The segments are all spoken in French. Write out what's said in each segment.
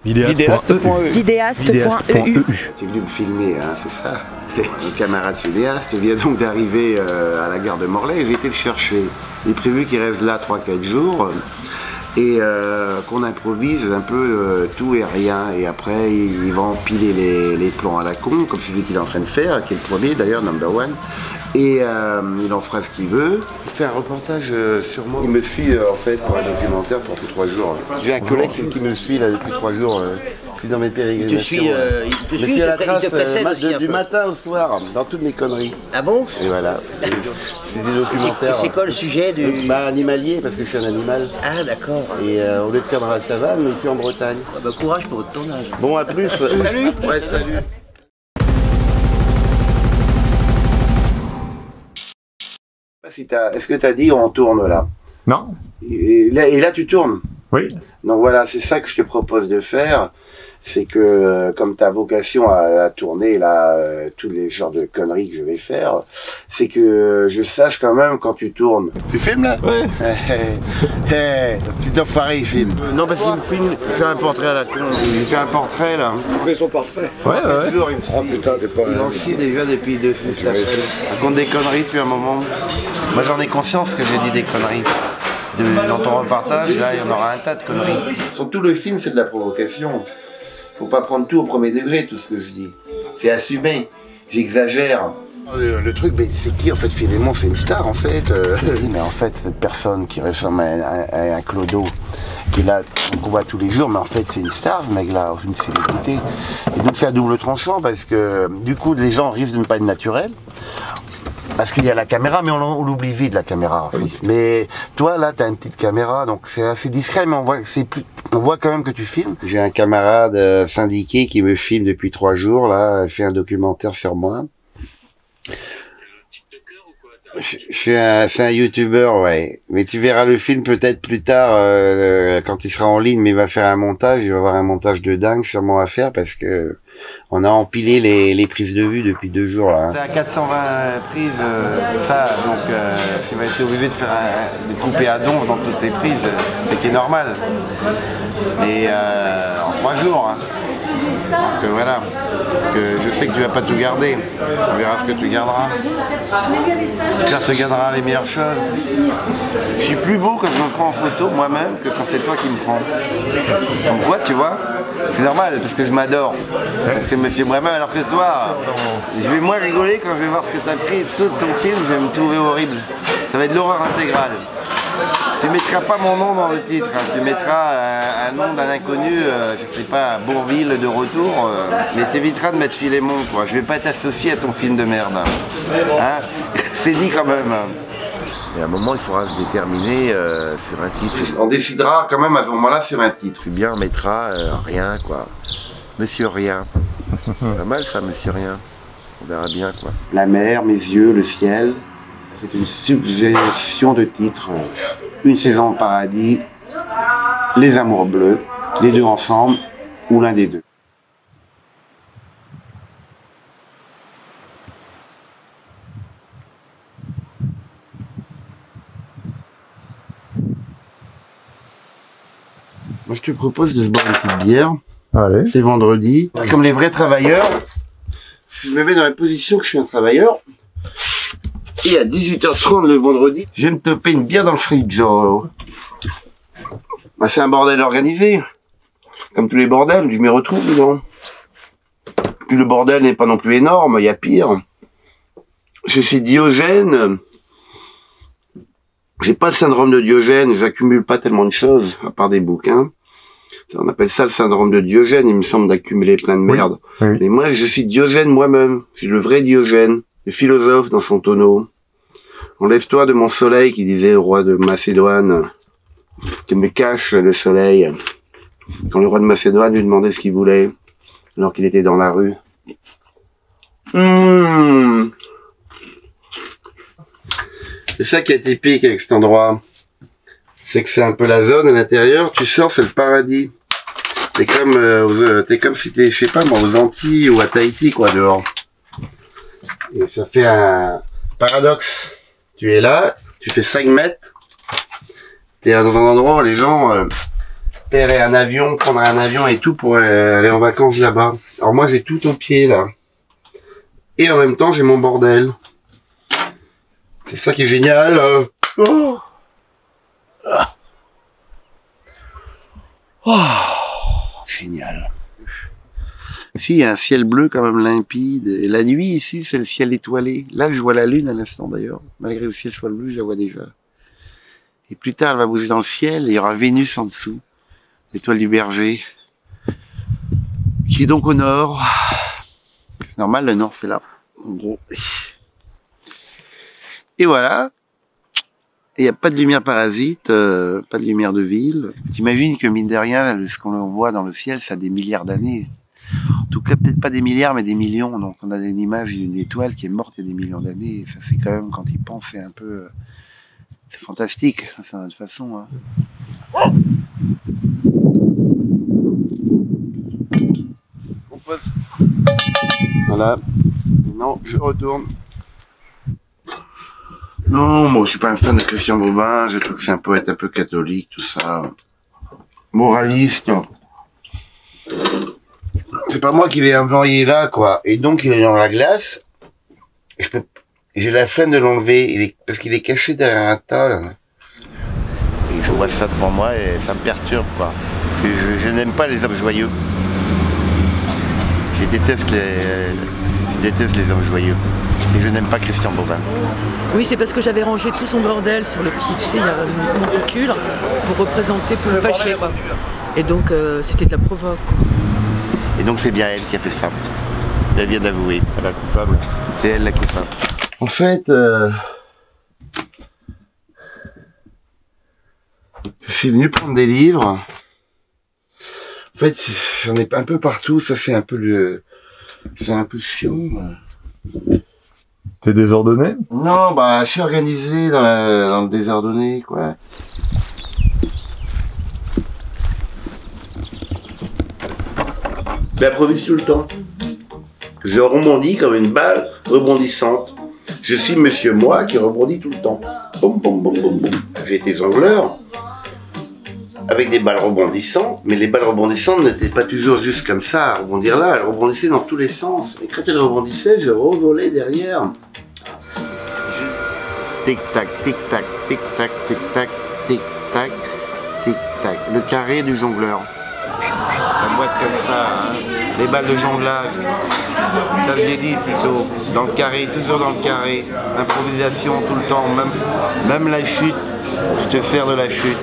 Vidéaste.eu. Vidéaste.eu. Tu es venu me filmer, hein, c'est ça. Mon camarade cinéaste vient donc d'arriver à la gare de Morlaix et j'ai été le chercher. Il est prévu qu'il reste là 3-4 jours et qu'on improvise un peu tout et rien. Et après, il va empiler les plans à la con, comme celui qu'il est en train de faire, qui est le premier d'ailleurs, number one. Et il en fera ce qu'il veut. Il fait un reportage sur moi. Il me suit en fait pour un documentaire pour 3 jours. J'ai un collègue qui me suit là depuis 3 jours. Je suis dans mes pérégrinations. Il te suit, à la trace, il te précède aussi du matin au soir, dans toutes mes conneries. Ah bon? Et voilà. C'est des documentaires. C'est quoi le sujet du... Bah animalier, parce que je suis un animal. Ah d'accord. Et au lieu de faire dans la savane, je suis en Bretagne. Ah, bah, courage pour votre tournage. Bon, à plus. Salut. Ouais, salut. Est-ce que tu as dit on tourne là? Non. Et là tu tournes? Oui. Donc voilà, c'est ça que je te propose de faire. C'est que comme tu as vocation à tourner là tous les genres de conneries que je vais faire, c'est que je sache quand même quand tu tournes. Tu filmes là? Ouais. Petit enfoiré il filme. Non parce qu'il me filme, il fait un portrait à la con. Il fait un portrait là. Il fait son portrait. Ouais. Oh putain, t'es pas... Il en chie déjà depuis 2 semaines. Il raconte des conneries depuis un moment. Moi j'en ai conscience que j'ai dit des conneries. Dans ton reportage, là, il y en aura un tas de conneries. Surtout le film, c'est de la provocation. Faut pas prendre tout au premier degré, tout ce que je dis. C'est assumé. J'exagère. Le truc, c'est qui en fait? Philémon, c'est une star en fait. Mais en fait, cette personne qui ressemble à un clodo, qui est là, qu'on voit tous les jours, mais en fait, c'est une star, ce mec-là, une célébrité. Et donc, c'est à double tranchant parce que du coup, les gens risquent de ne pas être naturels. Parce qu'il y a la caméra, mais on l'oublie vite la caméra. En fait. Oui. Mais toi là, t'as une petite caméra, donc c'est assez discret, mais on voit quand même que tu filmes. J'ai un camarade syndiqué qui me filme depuis 3 jours, là, il fait un documentaire sur moi. C'est un youtubeur, ouais. Mais tu verras le film peut-être plus tard, quand il sera en ligne, mais il va faire un montage, il va avoir un montage de dingue sûrement à faire parce que on a empilé les prises de vue depuis 2 jours là. T'as 420 prises, c'est ça, donc tu vas être obligé de couper à donf dans toutes tes prises, c'est qui est normal. Mais en 3 jours. Hein. Donc voilà, je sais que tu vas pas tout garder, on verra ce que tu garderas. J'espère que tu garderas les meilleures choses. Je suis plus beau quand je me prends en photo moi-même que quand c'est toi qui me prends. Comme quoi, tu vois, c'est normal parce que je m'adore. C'est monsieur moi-même alors que toi, je vais moins rigoler quand je vais voir ce que tu as pris. Tout ton film, je vais me trouver horrible. Ça va être l'horreur intégrale. Tu mettras pas mon nom dans le titre, hein. Tu mettras un nom d'un inconnu, je sais pas, Bourville de retour, mais t'éviteras de mettre Philémon, quoi. Je vais pas t'associer à ton film de merde. Hein, c'est dit quand même. Et à un moment, il faudra se déterminer sur un titre. On décidera quand même à ce moment-là sur un titre. C'est bien, on mettra rien, quoi. Monsieur Rien. Pas mal ça, Monsieur Rien. On verra bien, quoi. La mer, mes yeux, le ciel. C'est une suggestion de titres. Une saison au paradis, Les Amours Bleus, les deux ensemble, ou l'un des deux. Moi je te propose de se boire une petite bière. Allez. C'est vendredi. Comme les vrais travailleurs, je me mets dans la position que je suis un travailleur. Et à 18h30 le vendredi, je vais me toper une bière dans le frigo. Bah, c'est un bordel organisé. Comme tous les bordels, je m'y retrouve dedans. Puis le bordel n'est pas non plus énorme, il y a pire. Je suis Diogène. J'ai pas le syndrome de Diogène, j'accumule pas tellement de choses, à part des bouquins. On appelle ça le syndrome de Diogène, il me semble d'accumuler plein de merde. Oui. Mais moi, je suis Diogène moi-même. Je suis le vrai Diogène. Le philosophe dans son tonneau. Enlève-toi de mon soleil, qui disait au roi de Macédoine, que me cache le soleil. Quand le roi de Macédoine lui demandait ce qu'il voulait, alors qu'il était dans la rue. C'est ça qui est typique avec cet endroit. C'est que c'est un peu la zone à l'intérieur, tu sors, c'est le paradis. T'es comme si t'es, je sais pas moi, aux Antilles ou à Tahiti, quoi, dehors. Et ça fait un paradoxe. Tu es là, tu fais 5 mètres, t'es dans un endroit où les gens paierai un avion, prendrai un avion et tout pour aller en vacances là-bas. Alors moi j'ai tout au pied là. Et en même temps j'ai mon bordel. C'est ça qui est génial. Oh. Oh. Génial. Ici il y a un ciel bleu quand même limpide. Et la nuit ici c'est le ciel étoilé. Là je vois la lune à l'instant d'ailleurs. Malgré que le ciel soit bleu, je la vois déjà. Et plus tard elle va bouger dans le ciel et il y aura Vénus en dessous. L'étoile du berger. Qui est donc au nord. C'est normal, le nord c'est là. En gros. Et voilà. Il n'y a pas de lumière parasite, pas de lumière de ville. T'imagines que mine de rien, ce qu'on voit dans le ciel, ça a des milliards d'années. En tout cas, peut-être pas des milliards, mais des millions. Donc on a une image d'une étoile qui est morte il y a des millions d'années. Et ça c'est quand même, quand il pense, c'est un peu... c'est fantastique, c'est de toute façon. Hein. On pose. Voilà. Non, je retourne. Non, moi je suis pas un fan de Christian Bobin, je trouve que c'est un poète un peu catholique, tout ça. Moraliste. C'est pas moi qui l'ai envoyé là, quoi. Et donc il est dans la glace. J'ai la flemme de l'enlever, parce qu'il est caché derrière un tas, là. Et je vois ça devant moi et ça me perturbe, quoi. Je n'aime pas les hommes joyeux. Je déteste les hommes joyeux. Et je n'aime pas Christian Bobin. Oui, c'est parce que j'avais rangé tout son bordel sur le petit, tu sais, il y a une monticule pour représenter, pour le fâcher. Et donc, c'était de la provoque. Et donc, c'est bien elle qui a fait ça. Elle vient d'avouer, elle est la coupable. C'est elle la coupable. En fait, je suis venu prendre des livres. En fait, j'en ai un peu partout. Ça, c'est un peu le... C'est un peu chiant. T'es désordonné? Non, bah, je suis organisé dans le désordonné, quoi. J'improvise tout le temps. Je rebondis comme une balle rebondissante. Je suis Monsieur Moi qui rebondit tout le temps. Boum, boum, boum, boum, boum. J'ai été jongleur avec des balles rebondissantes, mais les balles rebondissantes n'étaient pas toujours juste comme ça, à rebondir là, elles rebondissaient dans tous les sens. Et quand elles rebondissaient, je revolais derrière. Tic-tac, tic-tac, tic-tac, tic-tac, tic-tac, tic-tac. Le carré du jongleur. La boîte comme ça, hein. Les balles de jonglage. Ça se dédie plutôt. Dans le carré, toujours dans le carré. Improvisation tout le temps, même la chute. Je te sers de la chute.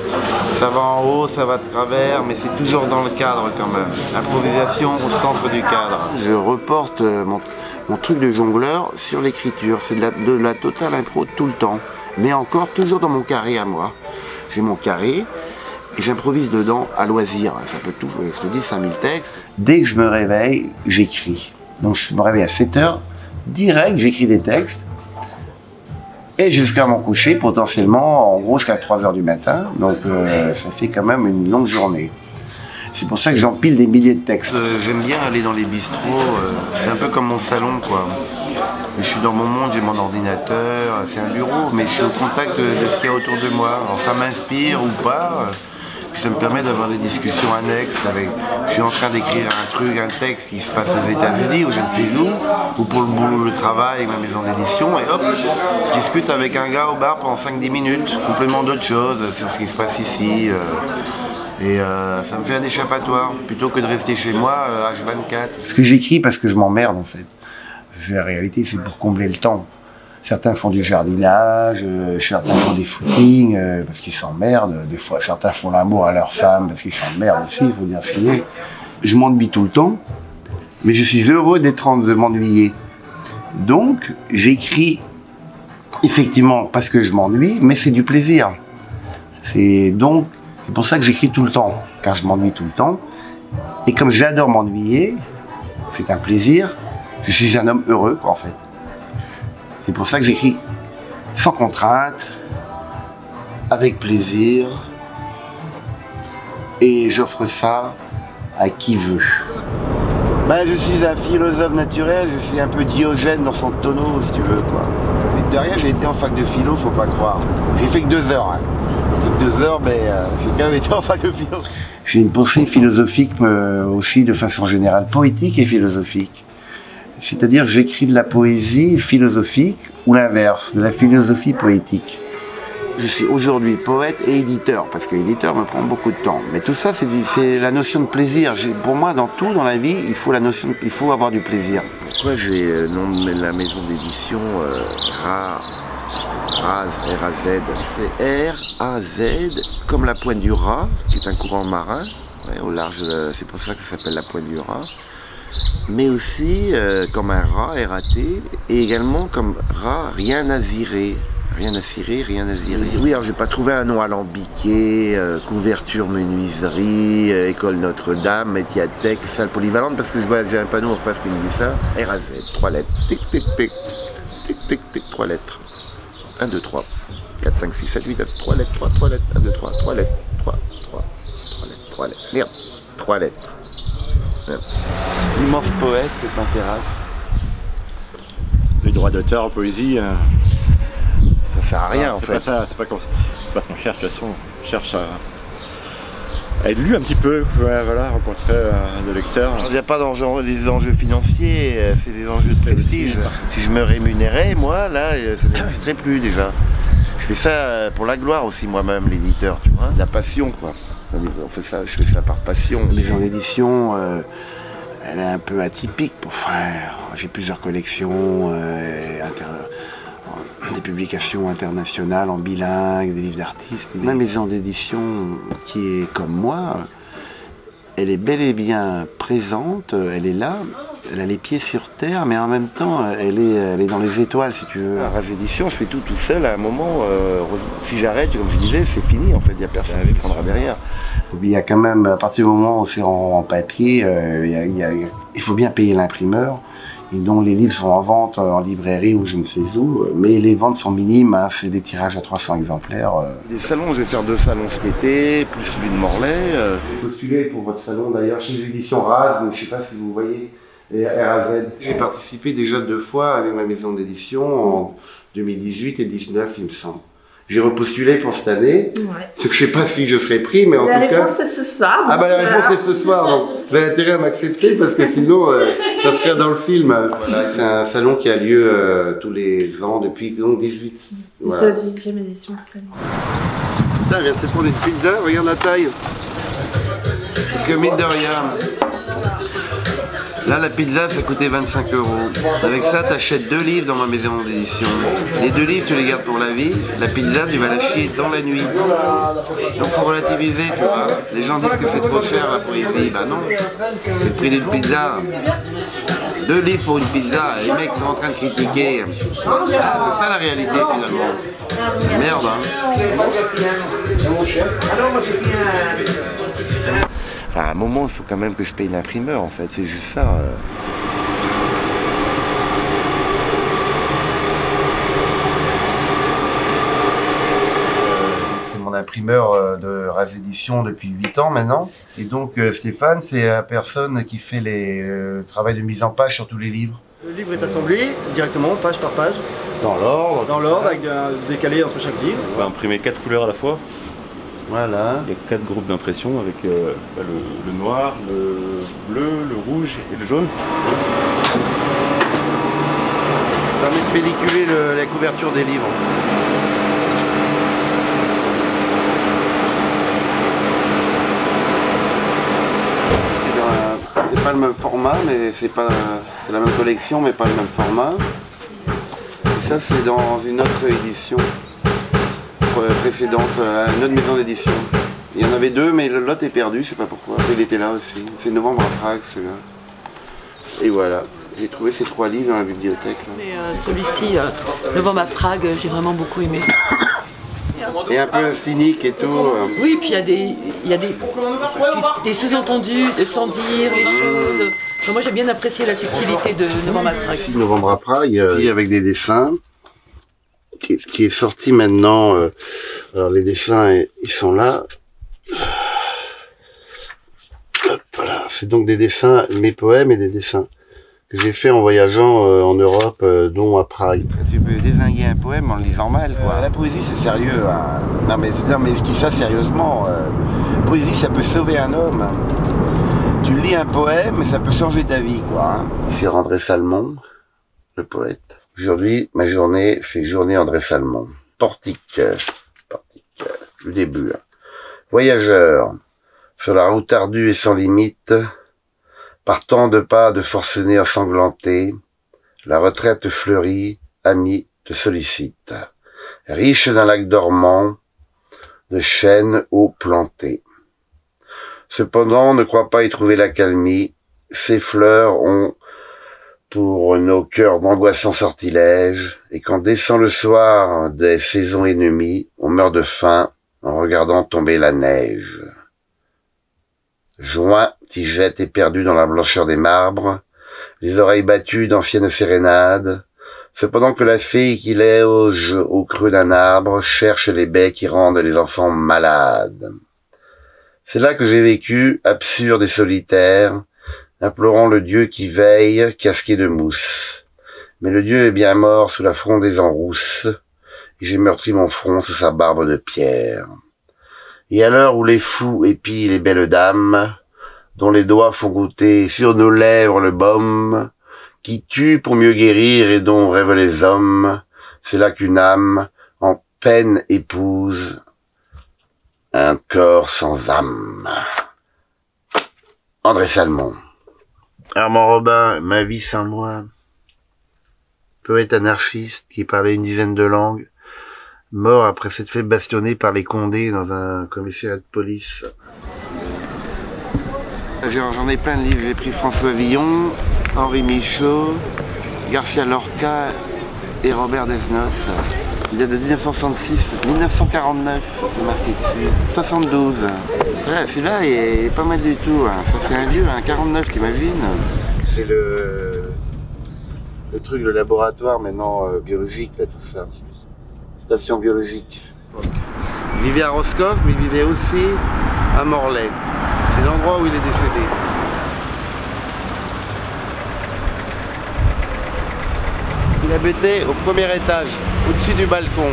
Ça va en haut, ça va de travers, mais c'est toujours dans le cadre quand même. Improvisation au centre du cadre. Je reporte mon truc de jongleur sur l'écriture. C'est de la totale impro tout le temps. Mais encore toujours dans mon carré à moi. J'ai mon carré et j'improvise dedans à loisir. Ça peut tout, je te dis 5000 textes. Dès que je me réveille, j'écris. Donc je me réveille à 7 h, direct, j'écris des textes. Et jusqu'à mon coucher, potentiellement, en gros jusqu'à 3 h du matin. Donc ça fait quand même une longue journée. C'est pour ça que j'empile des milliers de textes. J'aime bien aller dans les bistrots, c'est un peu comme mon salon, quoi. Je suis dans mon monde, j'ai mon ordinateur, c'est un bureau, mais je suis au contact de ce qu'il y a autour de moi. Alors ça m'inspire ou pas, puis ça me permet d'avoir des discussions annexes avec... Je suis en train d'écrire un texte qui se passe aux États-Unis ou je ne sais où, ou pour le boulot, le travail, ma maison d'édition, et hop, je discute avec un gars au bar pendant 5-10 minutes, complètement d'autres choses sur ce qui se passe ici. Et ça me fait un échappatoire, plutôt que de rester chez moi H24. Parce que j'écris parce que je m'emmerde en fait. C'est la réalité, c'est pour combler le temps. Certains font du jardinage, certains font des footings parce qu'ils s'emmerdent. Des fois, certains font l'amour à leur femme parce qu'ils s'emmerdent aussi, il faut dire ce qu'il est. Je m'ennuie tout le temps, mais je suis heureux de m'ennuyer. Donc, j'écris effectivement parce que je m'ennuie, mais c'est du plaisir. C'est pour ça que j'écris tout le temps, car je m'ennuie tout le temps. Et comme j'adore m'ennuyer, c'est un plaisir, je suis un homme heureux, quoi, en fait. C'est pour ça que j'écris sans contrainte, avec plaisir, et j'offre ça à qui veut. Ben, je suis un philosophe naturel, je suis un peu Diogène dans son tonneau, si tu veux, quoi. Mais de rien, j'ai été en fac de philo, faut pas croire. J'ai fait que 2 heures, hein. sorti que 2 heures, mais j'ai quand même été en fac de philo. J'ai une pensée philosophique aussi de façon générale, poétique et philosophique. C'est-à-dire que j'écris de la poésie philosophique ou l'inverse, de la philosophie poétique. Je suis aujourd'hui poète et éditeur, parce que l'éditeur me prend beaucoup de temps. Mais tout ça, c'est la notion de plaisir. Pour moi, dans tout, dans la vie, il faut avoir du plaisir. Pourquoi j'ai nom de la maison d'édition Raz, R-A-Z. C'est R-A-Z, comme la pointe du Raz, qui est un courant marin, ouais, au large, c'est pour ça que ça s'appelle la pointe du Raz. Mais aussi comme un rat, R-A-T, et également comme rat, rien à virer. Rien à cirer, rien à zirer. Oui, alors j'ai pas trouvé un nom alambiqué, couverture menuiserie, école Notre-Dame, médiathèque, salle polyvalente, parce que j'ai un panneau en face qui me dit ça. R-A-Z, 3 lettres. Tic, tic, tic. Tic, tic, tic, 3 lettres. 1, 2, 3. 4, 5, 6, 7, 8, 9, 3 lettres, 3 lettres. 1, 2, 3, 3 lettres. 3 lettres, 3 lettres. Merde, 3 lettres. Merde. Immense poète que t'intéresses. Les droits d'auteur en poésie. Ça sert à rien en fait. C'est pas ce qu'on cherche, de toute façon. On cherche à être lu un petit peu, voilà, rencontrer des lecteurs. Il n'y a pas des enjeux financiers, c'est des enjeux de prestige. Si je me rémunérais, moi, là, ça n'existerait plus déjà. Je fais ça pour la gloire aussi moi-même, l'éditeur, tu vois. La passion, quoi. On fait ça, je fais ça par passion. La maison d'édition, elle est un peu atypique pour faire. J'ai plusieurs collections, des publications internationales en bilingue, des livres d'artistes. Ma maison d'édition, qui est comme moi, elle est bel et bien présente, elle est là, elle a les pieds sur terre, mais en même temps, elle est dans les étoiles, si tu veux. À Raz Édition, je fais tout seul à un moment. Si j'arrête, comme je disais, c'est fini, en fait, il n'y a personne qui prendra derrière. Il y a quand même, à partir du moment où c'est en papier, il faut bien payer l'imprimeur. Et dont les livres sont en vente en librairie ou je ne sais où, mais les ventes sont minimes, hein, c'est des tirages à 300 exemplaires. Des salons, je vais faire 2 salons cet été, plus celui de Morlaix. J'ai postulé pour votre salon d'ailleurs chez les éditions Raz, mais je ne sais pas si vous voyez, les R-A-Z. J'ai participé déjà 2 fois avec ma maison d'édition, en 2018 et 2019 il me semble. J'ai repostulé pour cette année, ce que je ne sais pas si je serai pris, mais en tout cas... La réponse est ce soir. Ah bah la réponse est ce soir, donc vous avez intérêt à m'accepter parce que sinon ça serait dans le film. Voilà, c'est un salon qui a lieu tous les ans depuis donc 18. Voilà. C'est la 18e édition cette année. Putain, viens de se prendre une pizza, regarde la taille. Parce que mine de rien... Là, la pizza, ça coûtait 25 €. Avec ça, t'achètes 2 livres dans ma maison d'édition. Les 2 livres, tu les gardes pour la vie. La pizza, tu vas l'acheter dans la nuit. Donc, faut relativiser, tu vois. Les gens disent que c'est trop cher, la poésie. Bah non, c'est le prix d'une pizza. 2 livres pour une pizza. Les mecs sont en train de critiquer. C'est ça la réalité, finalement. Merde, hein. Enfin, à un moment, il faut quand même que je paye l'imprimeur, en fait, c'est juste ça. C'est mon imprimeur de Raz Édition depuis 8 ans maintenant. Et donc, Stéphane, c'est la personne qui fait le travail de mise en page sur tous les livres. Le livre est assemblé directement, page par page. Dans l'ordre. Dans l'ordre, avec un décalé entre chaque livre. On va imprimer 4 couleurs à la fois. Voilà. Il y a 4 groupes d'impression avec le noir, le bleu, le rouge et le jaune. Ça permet de pelliculer la couverture des livres. C'est pas le même format, mais c'est la même collection, mais pas le même format. Et ça, c'est dans une autre édition précédente, une autre maison d'édition. Il y en avait 2, mais l'autre est perdu, je sais pas pourquoi. Il était là aussi. C'est Novembre à Prague, celui-là. Et voilà. J'ai trouvé ces 3 livres dans la bibliothèque. Celui-ci, Novembre à Prague, j'ai vraiment beaucoup aimé. Et un peu cynique et tout. Oui, puis il y a des sous-entendus, de sans dire les choses. Enfin, moi j'ai bien apprécié la subtilité de Novembre à Prague. Novembre à Prague, avec des dessins, qui est sorti maintenant. Alors les dessins, ils sont là. Hop, voilà. C'est donc des dessins, mes poèmes et des dessins que j'ai fait en voyageant en Europe, dont à Prague. Tu peux dézinguer un poème en le lisant mal, quoi. La poésie, c'est sérieux. Hein. Non, mais je dis ça sérieusement. Poésie, ça peut sauver un homme. Tu lis un poème, ça peut changer ta vie, quoi. Hein. C'est André Salmon, le poète. Aujourd'hui, ma journée, c'est journée André Salmon. Portique, le début. Hein. Voyageur, sur la route ardue et sans limite, par tant de pas de forcenés ensanglantés, la retraite fleurie, ami, te sollicite. Riche d'un lac dormant, de chênes hauts plantés. Cependant, ne crois pas y trouver l'accalmie, ces fleurs ont pour nos cœurs d'angoissants sortilèges, et quand descend le soir des saisons ennemies, on meurt de faim en regardant tomber la neige. Juin t'y jette éperdu dans la blancheur des marbres, les oreilles battues d'anciennes sérénades, cependant que la fille qui loge au creux d'un arbre cherche les baies qui rendent les enfants malades. C'est là que j'ai vécu, absurde et solitaire, implorant le Dieu qui veille, casqué de mousse. Mais le Dieu est bien mort sous la frondaison rousse, et j'ai meurtri mon front sous sa barbe de pierre. Et à l'heure où les fous épient les belles dames, dont les doigts font goûter sur nos lèvres le baume, qui tue pour mieux guérir et dont rêvent les hommes, c'est là qu'une âme en peine épouse un corps sans âme. André Salmon. Armand Robin, Ma vie sans moi. Poète anarchiste qui parlait une dizaine de langues, mort après s'être fait bastonner par les Condés dans un commissariat de police. J'en ai plein de livres, j'ai pris François Villon, Henri Michaud, Garcia Lorca et Robert Desnos. Il date de 1966, 1949, c'est marqué dessus, 72. Celui-là est pas mal du tout, hein. Ça c'est un vieux, un 49, t'imagines? C'est le truc, le laboratoire maintenant biologique, là, tout ça. Station biologique. Il vivait à Roscoff, mais il vivait aussi à Morlaix. C'est l'endroit où il est décédé. Il habitait au premier étage, au-dessus du balcon.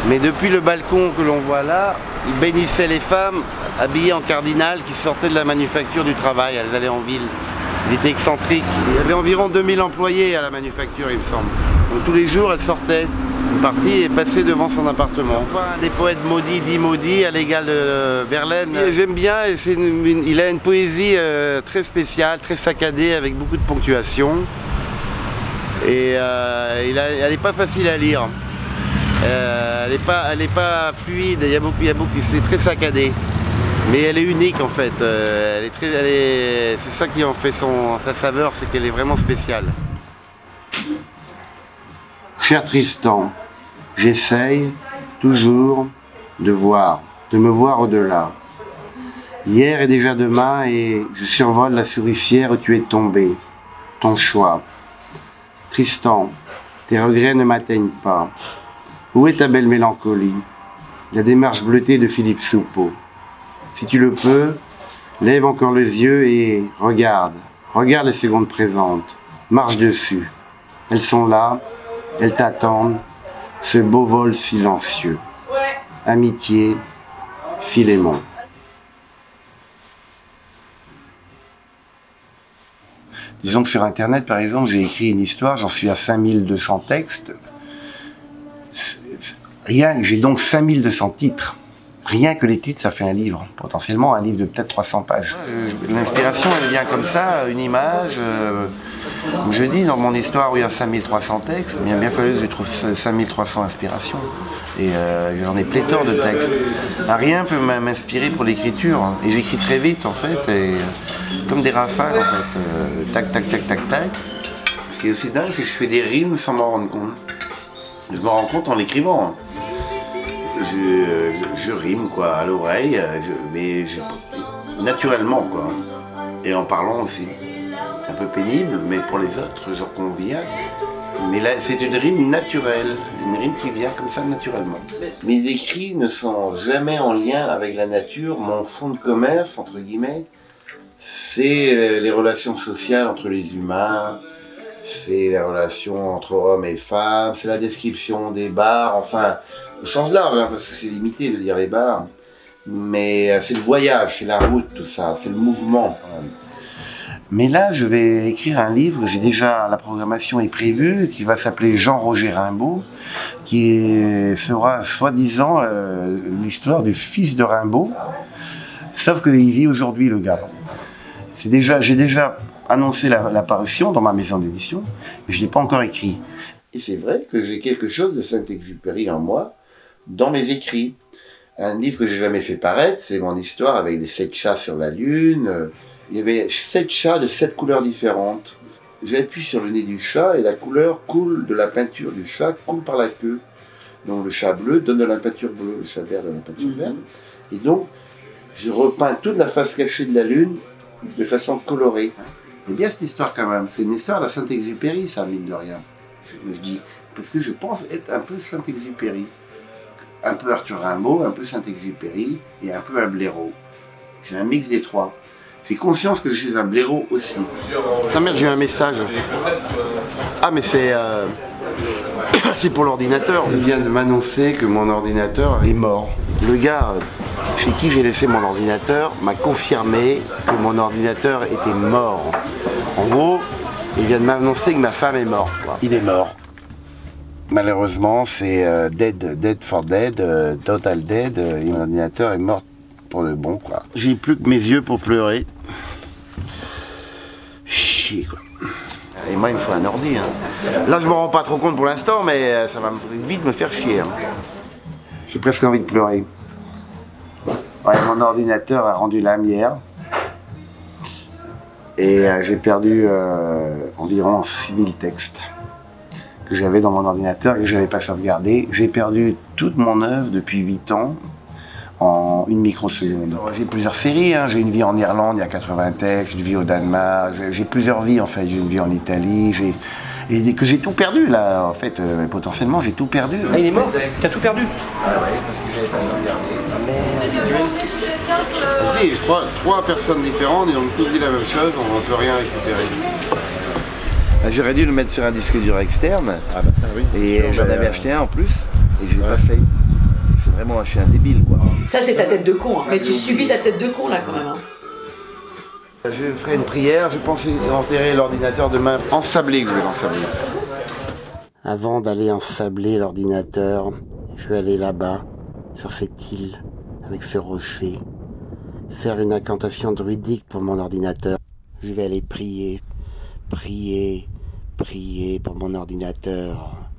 Mais depuis le balcon que l'on voit là, il bénissait les femmes habillées en cardinal qui sortaient de la manufacture du travail. Elles allaient en ville. Il était excentrique. Il y avait environ 2000 employés à la manufacture, il me semble. Donc tous les jours, elles sortaient. Une partie est passée devant son appartement. Enfin, un des poètes maudits dit maudit à l'égal de Verlaine. J'aime bien, il a une poésie très spéciale, très saccadée, avec beaucoup de ponctuation. Et elle n'est pas facile à lire. Elle n'est pas fluide, c'est très saccadé. Mais elle est unique en fait. C'est ça qui en fait sa saveur, c'est qu'elle est vraiment spéciale. Cher Tristan, j'essaye toujours de me voir au-delà. Hier est déjà demain et je survole la souricière où tu es tombé. Ton choix. Tristan, tes regrets ne m'atteignent pas. Où est ta belle mélancolie? La démarche bleutée de Philippe Soupeau. Si tu le peux, lève encore les yeux et regarde les secondes présentes. Marche dessus. Elles sont là, elles t'attendent, ce beau vol silencieux. Amitié, Philémon. Disons que sur Internet, par exemple, j'ai écrit une histoire, j'en suis à 5200 textes. J'ai donc 5200 titres. Rien que les titres, ça fait un livre. Potentiellement un livre de peut-être 300 pages. L'inspiration, elle vient comme ça, une image. Comme je dis, dans mon histoire où il y a 5300 textes, il a bien fallu que je trouve 5300 inspirations. Et j'en ai pléthore de textes. Rien peut m'inspirer pour l'écriture. Et j'écris très vite, en fait, et comme des rafales, en fait. Tac, tac, tac, tac, tac. Ce qui est aussi dingue, c'est que je fais des rimes sans m'en rendre compte. Je me rends compte en l'écrivant. Je rime, quoi, à l'oreille, naturellement, quoi. Et en parlant aussi. C'est un peu pénible, mais pour les autres, genre convivial. Mais là, c'est une rime naturelle, une rime qui vient comme ça naturellement. Mes écrits ne sont jamais en lien avec la nature. Mon fonds de commerce, entre guillemets, c'est les relations sociales entre les humains, c'est les relations entre hommes et femmes, c'est la description des bars, enfin, au sens large, hein, parce que c'est limité de dire les bars, mais c'est le voyage, c'est la route, tout ça, c'est le mouvement. Mais là, je vais écrire un livre, j'ai déjà, la programmation est prévue, qui va s'appeler Jean-Roger Rimbaud, qui sera soi-disant l'histoire du fils de Rimbaud, sauf qu'il vit aujourd'hui, le gars. J'ai déjà annoncé la parution dans ma maison d'édition, mais je ne l'ai pas encore écrit. Et c'est vrai que j'ai quelque chose de Saint-Exupéry en moi, dans mes écrits. Un livre que j'ai jamais fait paraître, c'est mon histoire avec les 7 chats sur la Lune. Il y avait 7 chats de 7 couleurs différentes. J'appuie sur le nez du chat et la couleur coule de la peinture du chat, coule par la queue. Donc le chat bleu donne de la peinture bleue, le chat vert donne de la peinture verte. Et donc, je repeins toute la face cachée de la Lune de façon colorée. C'est bien cette histoire quand même. C'est une histoire de Saint-Exupéry, ça, mine de rien. Je me dis, parce que je pense être un peu Saint-Exupéry. Un peu Arthur Rimbaud, un peu Saint-Exupéry et un peu un blaireau. J'ai un mix des trois. J'ai conscience que je suis un blaireau aussi. Ah merde, j'ai eu un message. Ah mais c'est c'est pour l'ordinateur. Il vient de m'annoncer que mon ordinateur est mort. Le gars chez qui j'ai laissé mon ordinateur m'a confirmé que mon ordinateur était mort. En gros, il vient de m'annoncer que ma femme est morte. Il est mort. Malheureusement, c'est dead for dead, total dead, et mon ordinateur est mort pour le bon, quoi. J'ai plus que mes yeux pour pleurer. Chier, quoi. Et moi, il me faut un ordi, hein. Là, je m'en rends pas trop compte pour l'instant, mais ça va vite me faire chier, hein. J'ai presque envie de pleurer. Ouais, mon ordinateur a rendu l'âme hier. Et j'ai perdu environ 6000 textes que j'avais dans mon ordinateur et que je n'avais pas sauvegardé. J'ai perdu toute mon œuvre depuis 8 ans en une microseconde. J'ai plusieurs séries, hein. J'ai une vie en Irlande, il y a 80 textes, une vie au Danemark, j'ai plusieurs vies en fait, j'ai une vie en Italie, et que j'ai tout perdu là, en fait, potentiellement j'ai tout perdu. Ah, il est mort? T'as tout perdu? Ah ouais, parce que j'avais pas sauvegardé. Si, 3 personnes différentes, ils ont tous dit la même chose, on ne peut rien récupérer. J'aurais dû le mettre sur un disque dur externe, Ah bah ça oui. et j'en avais acheté un en plus, et je l'ai pas fait. C'est vraiment, je suis un débile, quoi. Ça, c'est ta tête de con, hein. Mais tu subis ta tête de con, là, quand même. Hein. Je ferai une prière, je pensais enterrer l'ordinateur demain, ensabler, que je vais l'ensabler. Avant d'aller ensabler l'ordinateur, je vais aller là-bas, sur cette île, avec ce rocher, faire une incantation druidique pour mon ordinateur. Je vais aller prier pour mon ordinateur.